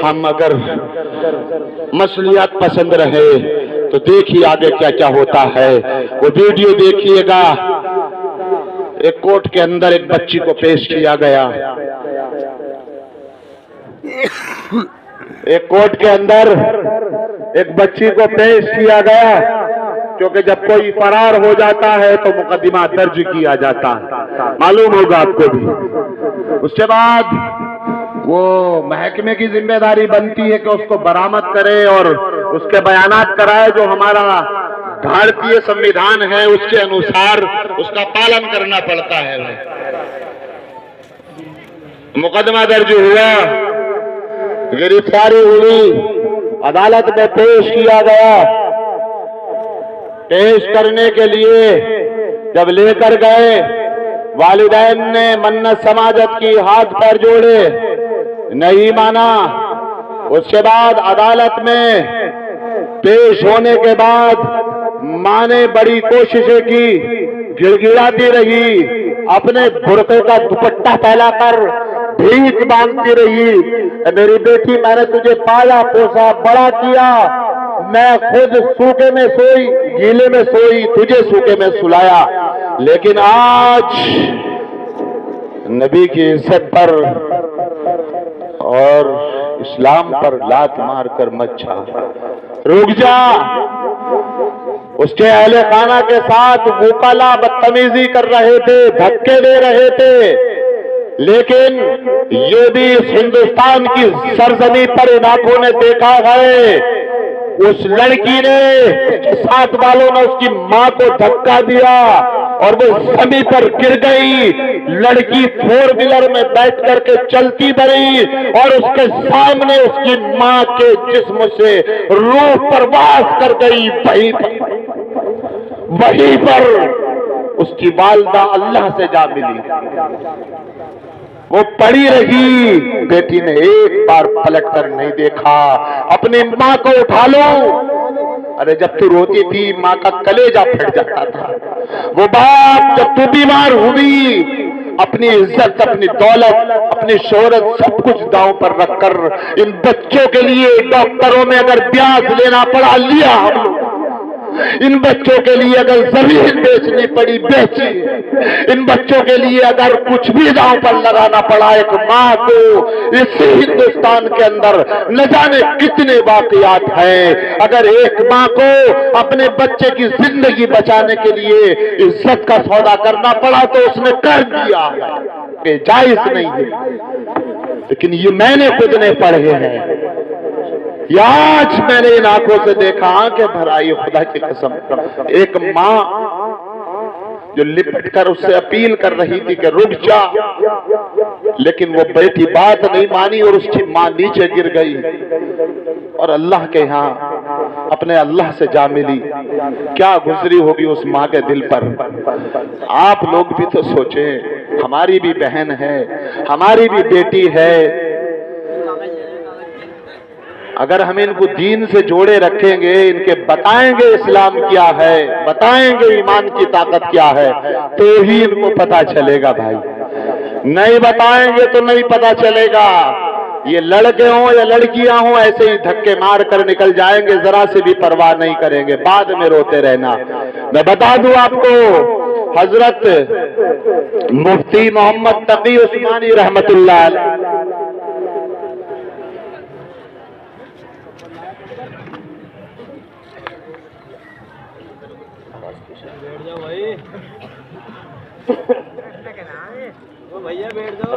हम अगर मसलियात पसंद रहे तो देखिए आगे क्या क्या होता है। वो वीडियो देखिएगा। एक कोर्ट के अंदर एक बच्ची को पेश किया गया। एक कोर्ट के अंदर एक बच्ची को पेश किया गया, क्योंकि जब कोई फरार हो जाता है तो मुकदमा दर्ज किया जाता है, मालूम होगा आपको भी। उसके बाद वो महकमे की जिम्मेदारी बनती है कि उसको बरामद करे और उसके बयानात कराए, जो हमारा भारतीय संविधान है उसके अनुसार उसका पालन करना पड़ता है। मुकदमा दर्ज हुआ, गिरफ्तारी हुई, अदालत में पेश किया गया। पेश करने के लिए जब लेकर गए, वालिदैन ने मन्नत समाजत की, हाथ पैर जोड़े, नहीं माना। उसके बाद अदालत में पेश होने के बाद मां ने बड़ी कोशिशें की, गिड़गिड़ाती रही, अपने बुर्के का दुपट्टा फैलाकर भीख मांगती रही। मेरी बेटी, मैंने तुझे पाला पोसा बड़ा किया, मैं खुद सूखे में सोई, गीले में सोई, तुझे सूखे में सुलाया, लेकिन आज नबी की इज्जत पर और इस्लाम पर लात मार कर मत छा, रुक जा। उसके अहले खाना के साथ मुकाला बदतमीजी कर रहे थे, धक्के दे रहे थे, लेकिन ये भी इस हिंदुस्तान की सरजमी पर इन आंखों ने देखा है। उस लड़की ने, उसके साथ वालों ने उसकी मां को धक्का दिया और वो जमीन पर गिर गई। लड़की फोर व्हीलर में बैठ करके चलती बनी और उसके सामने उसकी मां के जिस्म से रूह परवास कर गई। वहीं पर उसकी वालिदा अल्लाह से जा मिली। वो पड़ी रही। बेटी ने एक बार पलट कर नहीं देखा। अपनी मां को उठा लो। अरे जब तू रोती थी मां का कलेजा फट जाता था। वो बाप जब तू बीमार हुई, अपनी इज्जत, अपनी दौलत, अपनी शोहरत सब कुछ दांव पर रखकर इन बच्चों के लिए डॉक्टरों में अगर ब्याज लेना पड़ा, लिया हम लोग। इन बच्चों के लिए अगर जमीन बेचनी पड़ी, बेची। इन बच्चों के लिए अगर कुछ भी दांव पर लगाना पड़ा, एक मां को इस हिंदुस्तान के अंदर न जाने कितने वाकयात हैं। अगर एक मां को अपने बच्चे की जिंदगी बचाने के लिए इज्जत का सौदा करना पड़ा तो उसने कर दिया, ये जायज नहीं है। लेकिन ये मैंने खुद ने पढ़े हैं, आज मैंने इन आंखों से देखा, आंखें भर आई खुदा की कसम। एक मां जो लिपट कर उससे अपील कर रही थी कि रुक जा, लेकिन वो बेटी बात नहीं मानी और उसकी मां नीचे गिर गई और अल्लाह के यहां अपने अल्लाह से जा मिली। क्या गुजरी होगी उस मां के दिल पर। आप लोग भी तो सोचें, हमारी भी बहन है, हमारी भी बेटी है। अगर हम इनको दीन से जोड़े रखेंगे, इनके बताएंगे इस्लाम क्या है, बताएंगे ईमान की ताकत क्या है, तो ही इनको पता चलेगा भाई। नहीं बताएंगे तो नहीं पता चलेगा। ये लड़के हों या लड़कियां हों, ऐसे ही धक्के मार कर निकल जाएंगे, जरा से भी परवाह नहीं करेंगे, बाद में रोते रहना। मैं बता दूं आपको, हजरत मुफ्ती मोहम्मद तकी उस्मानी रहमतुल्लाह अलैह बैठ जाओ भाई। भैया बैठ जाओ।